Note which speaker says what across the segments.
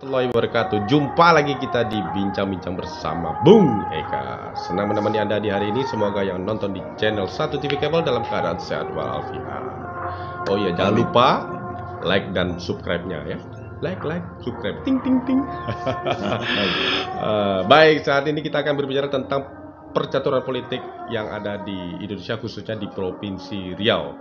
Speaker 1: warahmatullahi wabarakatuh. Jumpa lagi kita di Bincang-Bincang bersama Bung Eka. Senang menemani Anda di hari ini. Semoga yang nonton di channel 1 TV Kabel dalam keadaan sehat walafiat. Oh iya, jangan lupa like dan subscribe-nya ya. Like, subscribe, ting. Baik, saat ini kita akan berbicara tentang percaturan politik yang ada di Indonesia, khususnya di Provinsi Riau.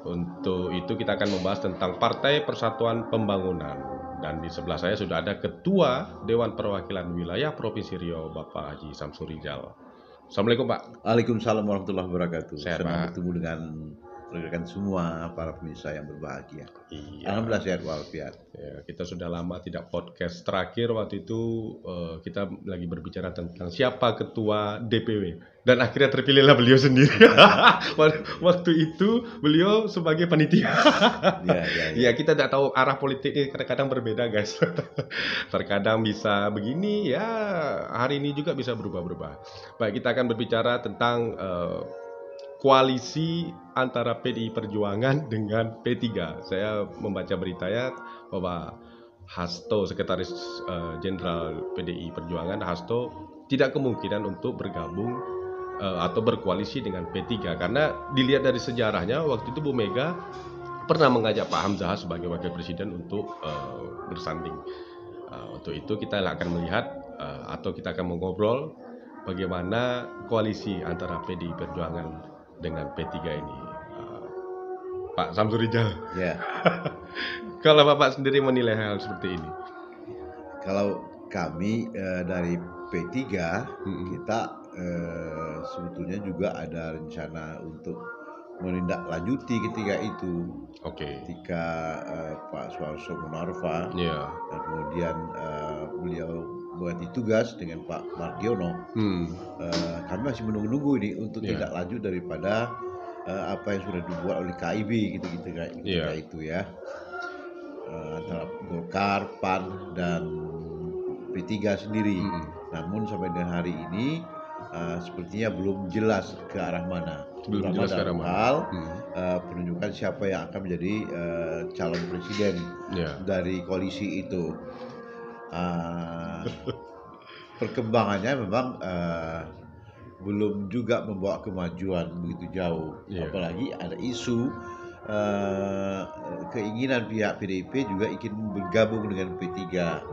Speaker 1: Untuk itu kita akan membahas tentang Partai Persatuan Pembangunan. Dan di sebelah saya sudah ada Ketua Dewan Perwakilan Wilayah Provinsi Riau, Bapak Haji Samsur Rijal. Assalamualaikum Pak.
Speaker 2: Waalaikumsalam warahmatullahi wabarakatuh.
Speaker 1: Sehat,
Speaker 2: Senang
Speaker 1: Pak.
Speaker 2: bertemu dengan rekan semua para pemirsa yang berbahagia.
Speaker 1: Iya.
Speaker 2: Alhamdulillah sehat walafiat.
Speaker 1: Ya, kita sudah lama tidak podcast. Terakhir waktu itu kita lagi berbicara tentang siapa ketua DPW, dan akhirnya terpilihlah beliau sendiri. Waktu itu beliau sebagai panitia. Ya, kita tidak tahu arah politik ini kadang-kadang berbeda, guys. Terkadang bisa begini, ya hari ini juga bisa berubah-ubah. Baik, kita akan berbicara tentang koalisi antara PDI Perjuangan dengan P3. Saya membaca beritanya bahwa Hasto, Sekretaris Jenderal PDI Perjuangan, Hasto tidak kemungkinan untuk bergabung atau berkoalisi dengan P3, karena dilihat dari sejarahnya waktu itu Bu Mega pernah mengajak Pak Hamzahas sebagai Wakil Presiden untuk bersanding. Untuk itu kita akan melihat atau kita akan mengobrol bagaimana koalisi antara PDI Perjuangan dengan P3 ini. Pak Samsur Rijal.
Speaker 2: Ya.
Speaker 1: Kalau Bapak sendiri menilai hal seperti ini?
Speaker 2: Kalau kami dari P3 kita sebetulnya juga ada rencana untuk menindaklanjuti ketiga itu.
Speaker 1: Oke.
Speaker 2: Ketika Pak Suharto Monoarfa dan kemudian beliau berganti tugas dengan Pak Mardiono, kami masih menunggu ini untuk tidak lanjut daripada apa yang sudah dibuat oleh KIB gitu itu ya, antara Golkar, PAN dan P3 sendiri. Namun sampai dengan hari ini sepertinya belum jelas ke arah mana.
Speaker 1: Belum jelas ke arah mana.
Speaker 2: Hal penunjukan siapa yang akan menjadi calon presiden dari koalisi itu. Perkembangannya memang belum juga membawa kemajuan begitu jauh. Apalagi ada isu keinginan pihak PDIP juga ingin bergabung dengan P3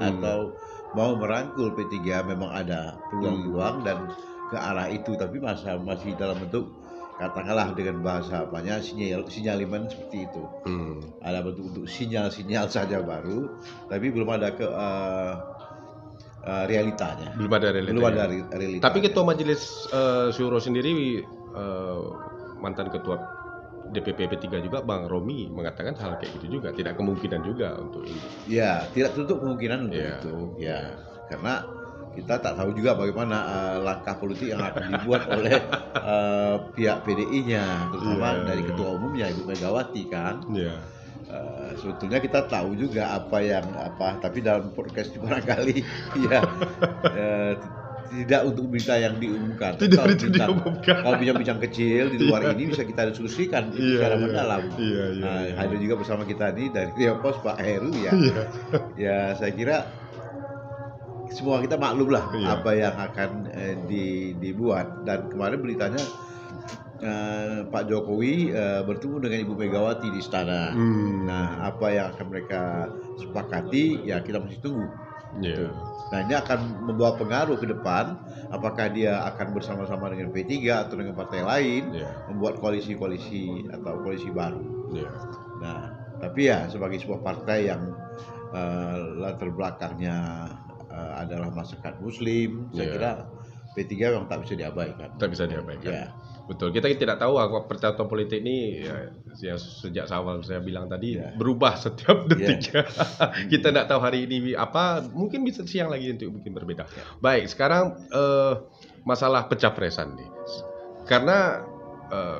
Speaker 2: atau mau merangkul P3. Memang ada peluang-peluang dan ke arah itu, tapi masih dalam bentuk katakanlah dengan bahasa banyak sinyalemen seperti itu. Ada bentuk sinyal-sinyal saja baru, tapi belum ada realitanya.
Speaker 1: Belum ada realitanya. Tapi Ketua Majelis Syuro sendiri, mantan Ketua DPP P3 juga, Bang Romi, mengatakan hal kayak gitu juga, tidak kemungkinan juga untuk ini.
Speaker 2: Ya, tidak tutup kemungkinan untuk itu. Ya, karena kita tak tahu juga bagaimana langkah politik yang akan dibuat oleh pihak PDI-nya, terutama dari Ketua Umumnya Ibu Megawati kan. Sebetulnya kita tahu juga tapi dalam podcast barangkali tidak untuk berita yang diumumkan. Kalau bincang-bincang kecil di luar ini bisa kita diskusikan secara mendalam. Hadir juga bersama kita nih dari Riau Pos, Pak Heru ya. Ya, saya kira semua kita maklum lah apa yang akan dibuat. Dan kemarin beritanya Pak Jokowi bertemu dengan Ibu Megawati di istana. Nah, apa yang akan mereka sepakati ya kita masih tunggu. Nah, ini akan membawa pengaruh ke depan, apakah dia akan bersama-sama dengan P3 atau dengan partai lain membuat koalisi-koalisi atau koalisi baru. Nah, tapi ya sebagai sebuah partai yang latar belakangnya adalah masyarakat Muslim, saya kira P3 memang tak bisa diabaikan.
Speaker 1: Tak bisa diabaikan. Betul. Kita tidak tahu percaturan politik ini yang sejak awal saya bilang tadi berubah setiap detiknya. Kita tidak tahu hari ini apa, mungkin bisa siang lagi untuk bikin berbeda. Baik, sekarang masalah pencapresan nih. Karena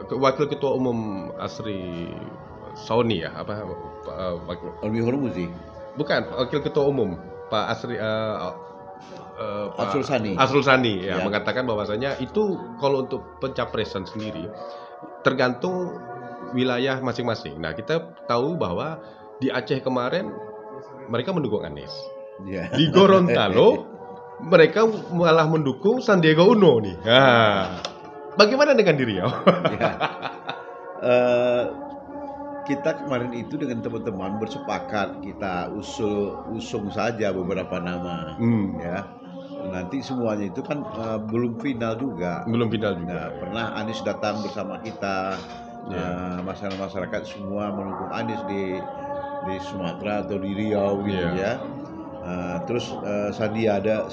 Speaker 1: Wakil Ketua Umum Asri Sauni
Speaker 2: Alwi Hormuzi.
Speaker 1: Bukan, Wakil Ketua Umum Pak Asri Arsul Sani mengatakan bahwasanya itu kalau untuk pencapresan sendiri tergantung wilayah masing-masing. Nah, kita tahu bahwa di Aceh kemarin mereka mendukung Anies.
Speaker 2: Ya.
Speaker 1: Di Gorontalo mereka malah mendukung Sandiaga Uno nih. Nah, bagaimana dengan di Riau?
Speaker 2: Ya. Kita kemarin itu dengan teman-teman bersepakat kita usung saja beberapa nama, ya. Nanti semuanya itu kan belum final juga.
Speaker 1: Belum final juga.
Speaker 2: Nah, pernah Anies datang bersama kita, masyarakat semua mendukung Anies di Sumatera atau di Riau gitu ya. Terus Sandiaga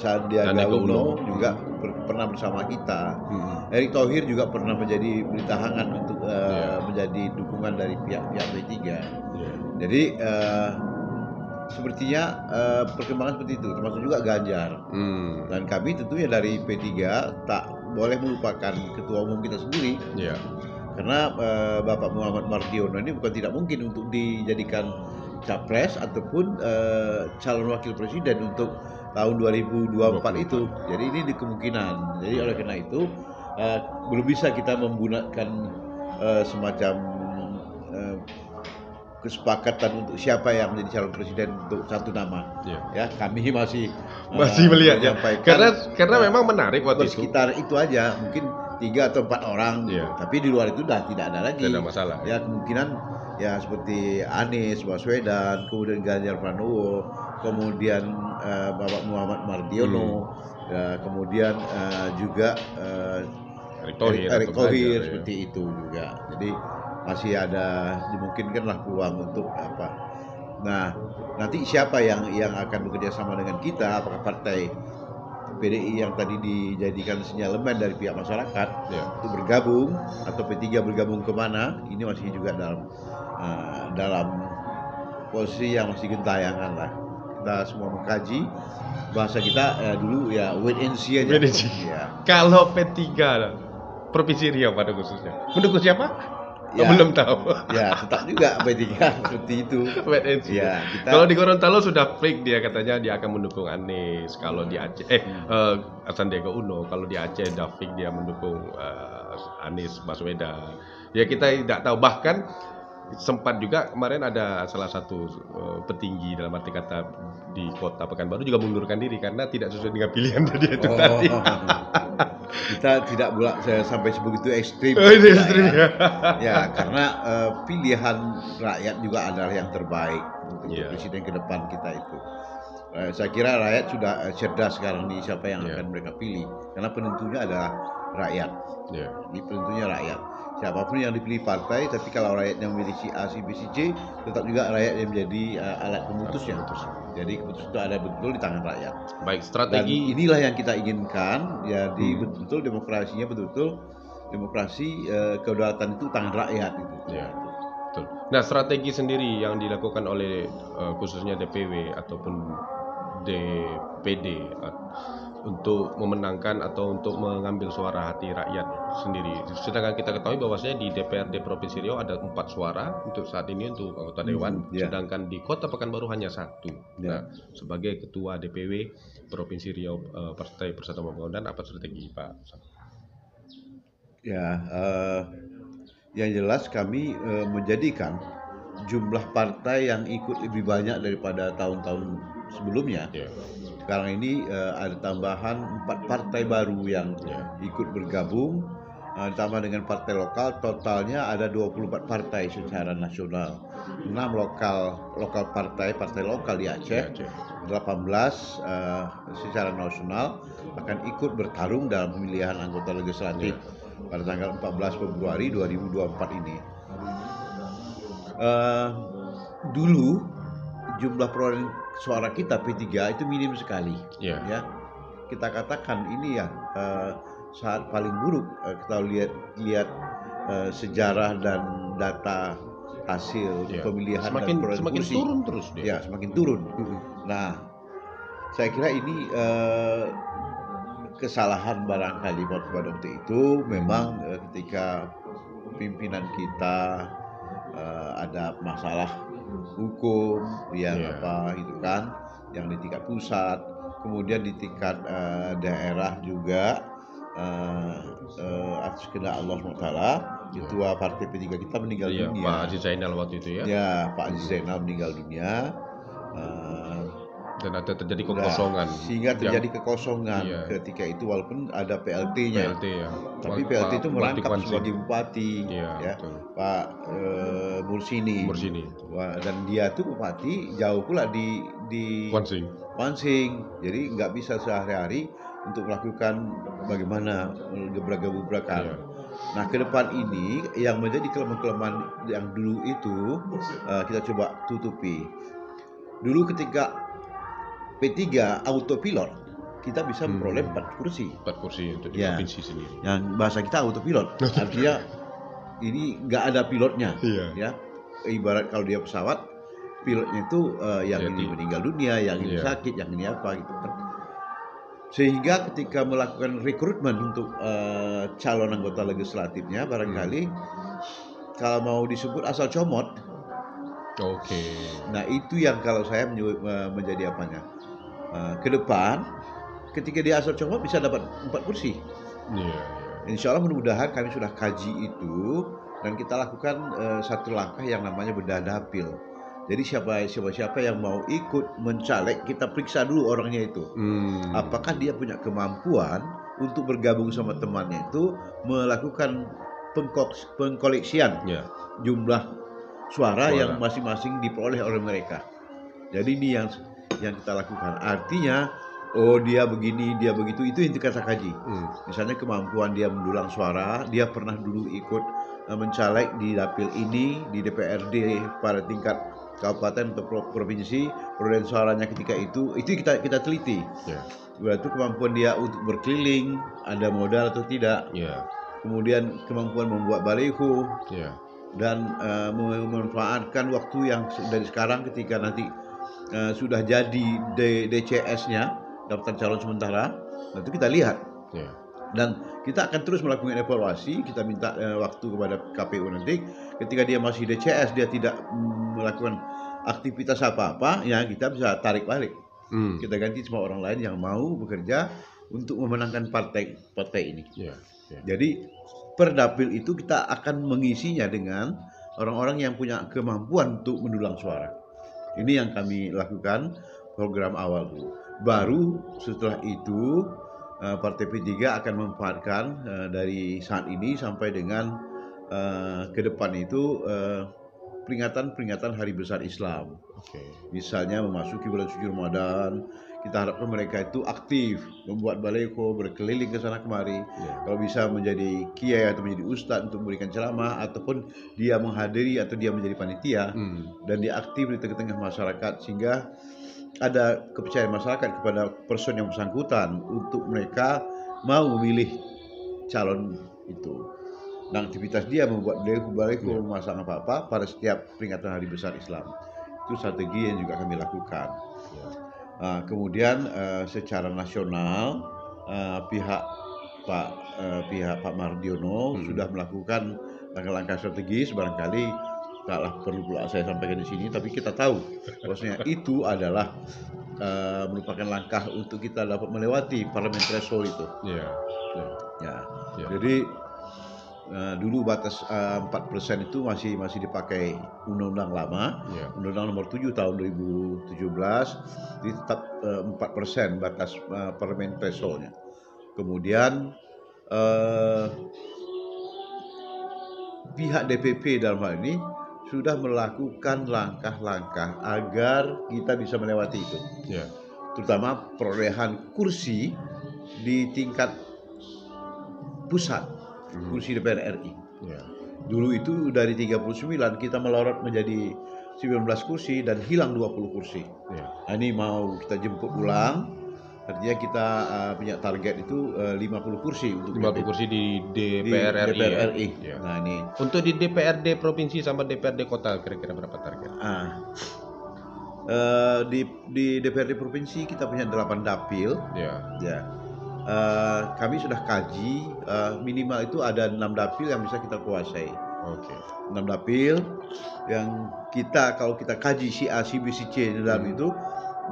Speaker 2: Uno juga pernah bersama kita. Erick Thohir juga pernah menjadi berita hangat untuk menjadi dukungan dari pihak-pihak P3. Jadi sepertinya perkembangan seperti itu, termasuk juga Ganjar. Dan kami tentunya dari P3 tak boleh melupakan ketua umum kita sendiri. Karena Bapak Muhammad Mardiono ini bukan tidak mungkin untuk dijadikan capres ataupun calon wakil presiden untuk tahun 2024 itu. Jadi ini di kemungkinan. Jadi oleh karena itu belum bisa kita menggunakan semacam kesepakatan untuk siapa yang menjadi calon presiden untuk satu nama. Ya, kami masih
Speaker 1: melihat ya. Karena memang menarik waktu
Speaker 2: sekitar itu aja, mungkin 3 atau 4 orang. Tapi di luar itu dah tidak ada lagi.
Speaker 1: Tidak ada masalah.
Speaker 2: Ya, kemungkinan ya seperti Anies Baswedan, kemudian Ganjar Pranowo, kemudian Bapak Muhammad Mardiono, kemudian juga
Speaker 1: Erick
Speaker 2: Thohir seperti itu juga. Jadi masih ada dimungkinkanlah peluang untuk apa. Nah, nanti siapa yang akan bekerja sama dengan kita? Apakah partai PDI yang tadi dijadikan sinyalemen dari pihak masyarakat untuk bergabung atau P3 bergabung kemana? Ini masih juga dalam posisi yang masih gentayangan lah. Kita semua mengkaji, bahasa kita dulu ya wait and see aja.
Speaker 1: Kalau P3 Provinsi Riau pada khususnya mendukung siapa? Belum tahu.
Speaker 2: Ya, tetap juga P3 seperti itu.
Speaker 1: Ya, kalau di Gorontalo sudah fix dia katanya dia akan mendukung Anies. Kalau di Aceh Sandiaga Uno, kalau di Aceh udah fix dia mendukung Anies Baswedan. Ya kita tidak tahu, bahkan sempat juga kemarin ada salah satu petinggi dalam arti kata di kota Pekanbaru juga mengundurkan diri karena tidak sesuai dengan pilihan dia itu tadi.
Speaker 2: Kita tidak sampai sebegitu ekstrim. Ya, karena pilihan rakyat juga adalah yang terbaik untuk presiden ke depan kita itu. Saya kira rakyat sudah cerdas sekarang nih siapa yang akan mereka pilih, karena penentunya adalah rakyat. Ini penentunya rakyat. Siapapun yang dipilih partai, tapi kalau rakyatnya memilih si A, si B, si C, tetap juga rakyat yang menjadi alat pemutusnya. Jadi keputusan itu ada betul di tangan rakyat.
Speaker 1: Baik, strategi.
Speaker 2: Dan inilah yang kita inginkan, ya betul demokrasinya betul demokrasi kedaulatan itu tangan rakyat itu.
Speaker 1: Betul. Nah, strategi sendiri yang dilakukan oleh khususnya DPW ataupun DPD untuk memenangkan atau untuk mengambil suara hati rakyat sendiri. Sedangkan kita ketahui bahwasanya di DPRD Provinsi Riau ada 4 suara untuk saat ini untuk anggota dewan, sedangkan di Kota Pekanbaru hanya 1. Nah, sebagai ketua DPW Provinsi Riau Partai Persatuan Pembangunan, apa strategi Pak?
Speaker 2: Yang jelas kami menjadikan jumlah partai yang ikut lebih banyak daripada tahun-tahun sebelumnya. Sekarang ini ada tambahan 4 partai baru yang ikut bergabung, ditambah dengan partai lokal, totalnya ada 24 partai secara nasional. 6 lokal partai lokal di Aceh, 18 secara nasional akan ikut bertarung dalam pemilihan anggota legislatif pada tanggal 14 Februari 2024 ini. Dulu jumlah perolehan suara kita P3 itu minim sekali. Ya, kita katakan ini ya saat paling buruk. Kita lihat sejarah dan data hasil pemilihan
Speaker 1: semakin
Speaker 2: kursi.
Speaker 1: Turun terus dia.
Speaker 2: Ya, semakin turun. Nah, saya kira ini kesalahan barangkali pada waktu itu memang ketika pimpinan kita ada masalah hukum yang itu kan, yang di tingkat pusat, kemudian di tingkat daerah juga atas kehendak Allah SWT, ketua partai P3 kita meninggal dunia.
Speaker 1: Pak Aziz Zainal waktu itu ya.
Speaker 2: Ya, Pak Aziz Zainal meninggal dunia.
Speaker 1: Dan ada terjadi kekosongan.
Speaker 2: Sehingga terjadi kekosongan ketika itu walaupun ada PLT-nya. Tapi PLT itu merangkap sebagai bupati, Pak Mursini. Dan dia tuh bupati jauh pula di Wansing. Jadi nggak bisa sehari-hari untuk melakukan bagaimana gebrak-gebrakan. Nah, ke depan ini yang menjadi kelemahan-kelemahan yang dulu itu kita coba tutupi. Dulu ketika P3 autopilot, kita bisa memperoleh 4 kursi.
Speaker 1: 4 kursi untuk di provinsi sendiri.
Speaker 2: Yang bahasa kita autopilot, artinya ini nggak ada pilotnya. Ya, ibarat kalau dia pesawat, pilotnya itu yang ini meninggal dunia, yang ini sakit, yang ini apa gitu kan. Sehingga ketika melakukan rekrutmen untuk calon anggota legislatifnya, barangkali kalau mau disebut asal comot. Nah, itu yang kalau saya menjadi apanya. Ke depan, ketika dia asal comot bisa dapat 4 kursi. Insya Allah mudah-mudahan kami sudah kaji itu dan kita lakukan satu langkah yang namanya bedah dapil. Jadi siapa yang mau ikut mencaleg, kita periksa dulu orangnya itu. Apakah dia punya kemampuan untuk bergabung sama temannya itu melakukan pengkoleksian jumlah suara yang masing-masing diperoleh oleh mereka. Jadi ini yang kita lakukan. Artinya, dia begini, dia begitu, itu yang kita kaji. Misalnya kemampuan dia mendulang suara, dia pernah dulu ikut mencaleg di dapil ini, di DPRD pada tingkat kabupaten atau provinsi, perolehan suaranya ketika itu kita teliti. Berarti kemampuan dia untuk berkeliling, ada modal atau tidak. Kemudian kemampuan membuat baliho. Dan memanfaatkan waktu yang dari sekarang ketika nanti sudah jadi DCS-nya, daftar calon sementara, nanti kita lihat. Dan kita akan terus melakukan evaluasi. Kita minta waktu kepada KPU nanti ketika dia masih DCS, dia tidak melakukan aktivitas apa-apa, ya kita bisa tarik balik. Kita ganti sama orang lain yang mau bekerja untuk memenangkan partai ini. Jadi per dapil itu kita akan mengisinya dengan orang-orang yang punya kemampuan untuk mendulang suara. Ini yang kami lakukan program awal dulu. Baru setelah itu Partai P3 akan memanfaatkan dari saat ini sampai dengan ke depan itu peringatan Hari Besar Islam. Misalnya memasuki bulan suci Ramadan, kita harapkan mereka itu aktif membuat baliho, berkeliling ke sana kemari. Kalau bisa menjadi kiai atau menjadi ustadz untuk memberikan ceramah, ataupun dia menghadiri atau dia menjadi panitia dan dia aktif di tengah-tengah masyarakat, sehingga ada kepercayaan masyarakat kepada person yang bersangkutan untuk mereka mau memilih calon itu. Dan aktivitas dia membuat baliho, memasang apa-apa pada setiap peringatan Hari Besar Islam. Itu strategi yang juga kami lakukan. Kemudian secara nasional pihak Pak Mardiono sudah melakukan langkah-langkah strategis, barangkali taklah perlu pula saya sampaikan di sini, tapi kita tahu bahwasanya itu adalah merupakan langkah untuk kita dapat melewati parliament threshold itu. Jadi dulu batas 4% itu masih dipakai undang-undang lama, Undang-Undang Nomor 7 tahun 2017, jadi tetap 4% batas parliament thresholdnya. Kemudian pihak DPP dalam hal ini sudah melakukan langkah-langkah agar kita bisa melewati itu. Terutama perolehan kursi di tingkat pusat, kursi DPR RI. Dulu itu dari 39 kita melorot menjadi 19 kursi dan hilang 20 kursi. Nah, ini mau kita jemput ulang. Artinya kita punya target itu 50 kursi untuk
Speaker 1: 50 kursi di DPR RI.
Speaker 2: Nah, ini
Speaker 1: untuk di DPRD provinsi sama DPRD kota kira-kira berapa target?
Speaker 2: Di DPRD provinsi kita punya 8 dapil. Kami sudah kaji minimal itu ada 6 dapil yang bisa kita kuasai. 6 dapil yang kalau kita kaji si A, si B, si C di dalam itu,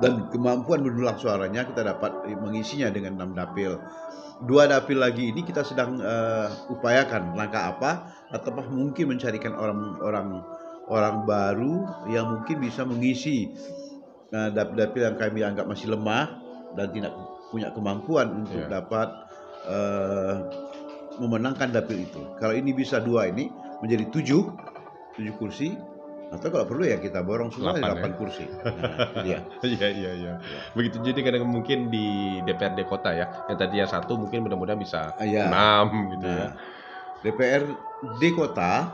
Speaker 2: dan kemampuan mendulang suaranya, kita dapat mengisinya dengan 6 dapil. 2 dapil lagi ini kita sedang upayakan langkah apa, atau mungkin mencarikan orang baru yang mungkin bisa mengisi dapil yang kami anggap masih lemah dan tidak punya kemampuan untuk dapat memenangkan dapil itu. Kalau ini bisa 2 ini menjadi 7 kursi, atau kalau perlu ya kita borong semua 8 kursi. Nah, itu dia.
Speaker 1: Iya. Begitu, jadi kadang mungkin di DPRD kota ya, yang tadinya 1 mungkin mudah-mudahan bisa 6 gitu ya.
Speaker 2: DPRD kota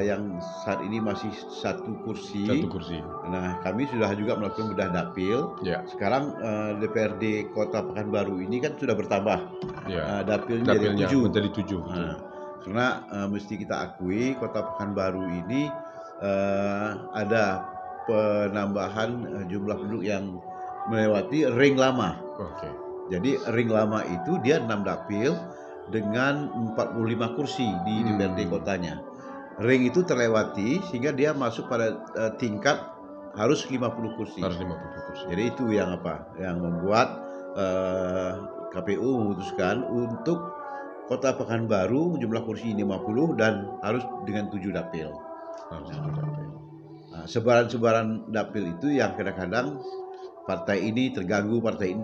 Speaker 2: yang saat ini masih 1 kursi. Nah, kami sudah juga melakukan bedah dapil. Sekarang DPRD Kota Pekanbaru ini kan sudah bertambah. Dapilnya menjadi 7. Nah, karena mesti kita akui Kota Pekanbaru ini ada penambahan jumlah penduduk yang melewati ring lama. Jadi ring lama itu dia 6 dapil dengan 45 kursi di DPRD kotanya. Ring itu terlewati sehingga dia masuk pada tingkat harus 50 kursi. Jadi itu yang membuat KPU memutuskan untuk Kota Pekanbaru jumlah kursi 50 dan harus dengan 7 dapil. Nah, sebaran-sebaran dapil itu yang kadang-kadang partai ini terganggu, partai ini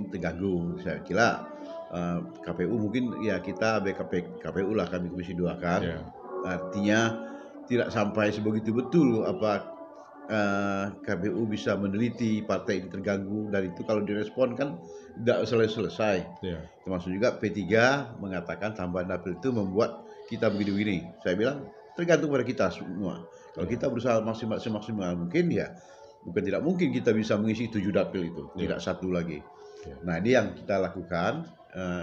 Speaker 2: terganggu. Saya kira KPU mungkin ya kita KPU lah, kami Komisi 2 kan. Artinya tidak sampai sebegitu betul KPU bisa meneliti partai ini terganggu, dan itu kalau direspon kan tidak selesai. Termasuk juga P3 mengatakan tambahan dapil itu membuat kita begini-begini. Saya bilang tergantung pada kita semua. Kalau kita berusaha maksimal mungkin ya bukan tidak mungkin kita bisa mengisi 7 dapil itu, tidak 1 lagi. Nah, ini yang kita lakukan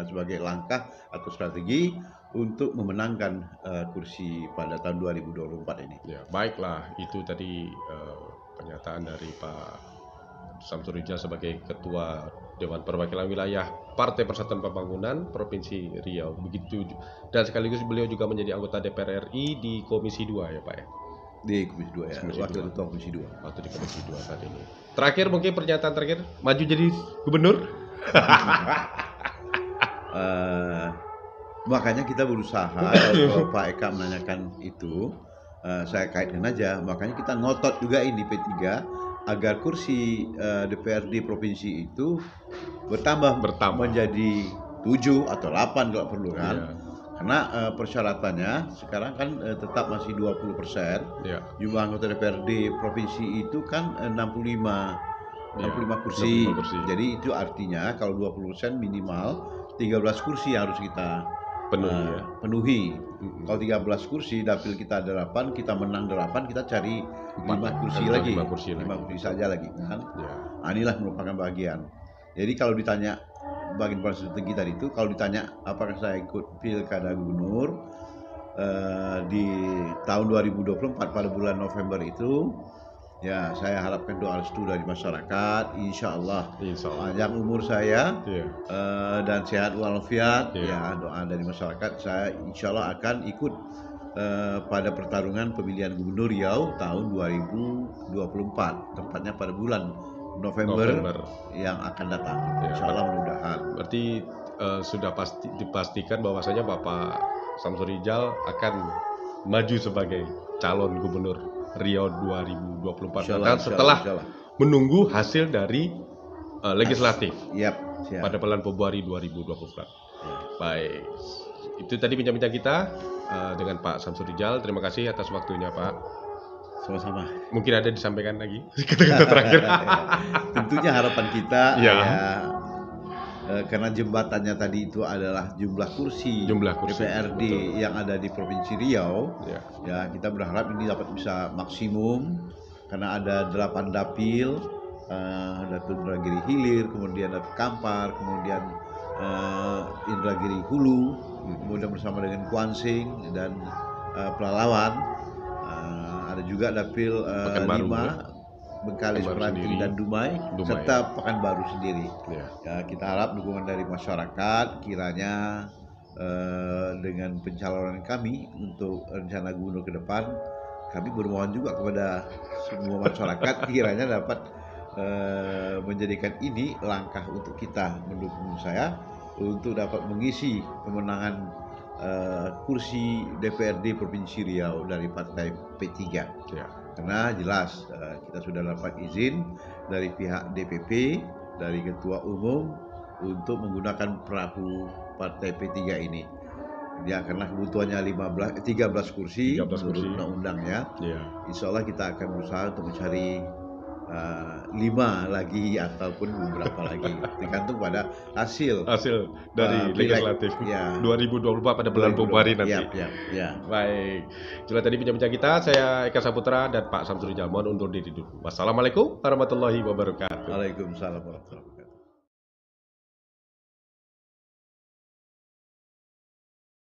Speaker 2: sebagai langkah atau strategi untuk memenangkan kursi pada tahun 2024 ini.
Speaker 1: Baiklah, itu tadi pernyataan dari Pak Samsuri Rijal sebagai Ketua Dewan Perwakilan Wilayah Partai Persatuan Pembangunan Provinsi Riau. Begitu, dan sekaligus beliau juga menjadi anggota DPR RI di Komisi 2 ya Pak ya?
Speaker 2: Di Komisi 2 ya, wakil ketua Komisi 2.
Speaker 1: Waktu di Komisi 2 saat ini. Terakhir mungkin pernyataan terakhir, maju jadi gubernur?
Speaker 2: Makanya kita berusaha, kalau Pak Eka menanyakan itu, saya kaitkan aja, makanya kita ngotot juga ini P3 agar kursi DPRD provinsi itu bertambah menjadi 7 atau 8 kalau perlu kan. Karena persyaratannya sekarang kan tetap masih 20%. Jumlah anggota DPRD provinsi itu kan 65 kursi. Jadi itu artinya kalau 20% minimal 13 kursi harus kita penuhi. Kalau 13 kursi, dapil kita ada 8, kita menang 8, kita cari 5 kursi lagi. 5 kursi saja lagi kan. Inilah merupakan bagian. Jadi kalau ditanya bagian strategi tadi itu, kalau ditanya apakah saya ikut pilkada gubernur di tahun 2024 pada bulan November itu, ya saya harapkan doa restu dari masyarakat, insya Allah panjang umur saya dan sehat walafiat. Ya, doa dari masyarakat, saya insya Allah akan ikut pada pertarungan pemilihan gubernur Riau tahun 2024, tepatnya pada bulan November yang akan datang. Insya Allah mudah-mudahan.
Speaker 1: Berarti sudah dipastikan bahwasanya Bapak Samsuri Rijal akan maju sebagai calon gubernur Riau 2024 setelah menunggu hasil dari legislatif pada bulan Februari 2024. Baik, itu tadi bincang-bincang kita dengan Pak Samsuri Rijal. Terima kasih atas waktunya Pak.
Speaker 2: Sama-sama.
Speaker 1: Mungkin ada disampaikan lagi kata-kata terakhir.
Speaker 2: Tentunya harapan kita karena jembatannya tadi itu adalah jumlah kursi DPRD yang ada di Provinsi Riau. Ya, kita berharap ini dapat bisa maksimum karena ada 8 dapil, dapil Indragiri Hilir, kemudian dapil Kampar, kemudian Indragiri Hulu, kemudian bersama dengan Kuansing dan Pelalawan. Ada juga dapil 5, Bengkalis, Pelanting dan Dumai, serta Pekanbaru sendiri. Ya, kita harap dukungan dari masyarakat, kiranya dengan pencalonan kami untuk rencana gubernur ke depan, kami bermohon juga kepada semua masyarakat kiranya dapat menjadikan ini langkah untuk kita mendukung saya untuk dapat mengisi kemenangan kursi DPRD Provinsi Riau dari partai P3. Karena jelas kita sudah dapat izin dari pihak DPP, dari Ketua Umum untuk menggunakan perahu Partai P3 ini. Ya, karena kebutuhannya 13 kursi menurut undang-undangnya. Insya Allah kita akan berusaha untuk mencari 5 lagi ataupun beberapa lagi, tergantung pada hasil
Speaker 1: dari legislatif 2024 pada bulan Februari nanti. Baik, itulah tadi bincang-bincang kita. Saya Eka Saputra dan Pak Samsuri Jalmon undur diri dulu. Wassalamualaikum warahmatullahi wabarakatuh.
Speaker 2: Waalaikumsalam warahmatullahi wabarakatuh.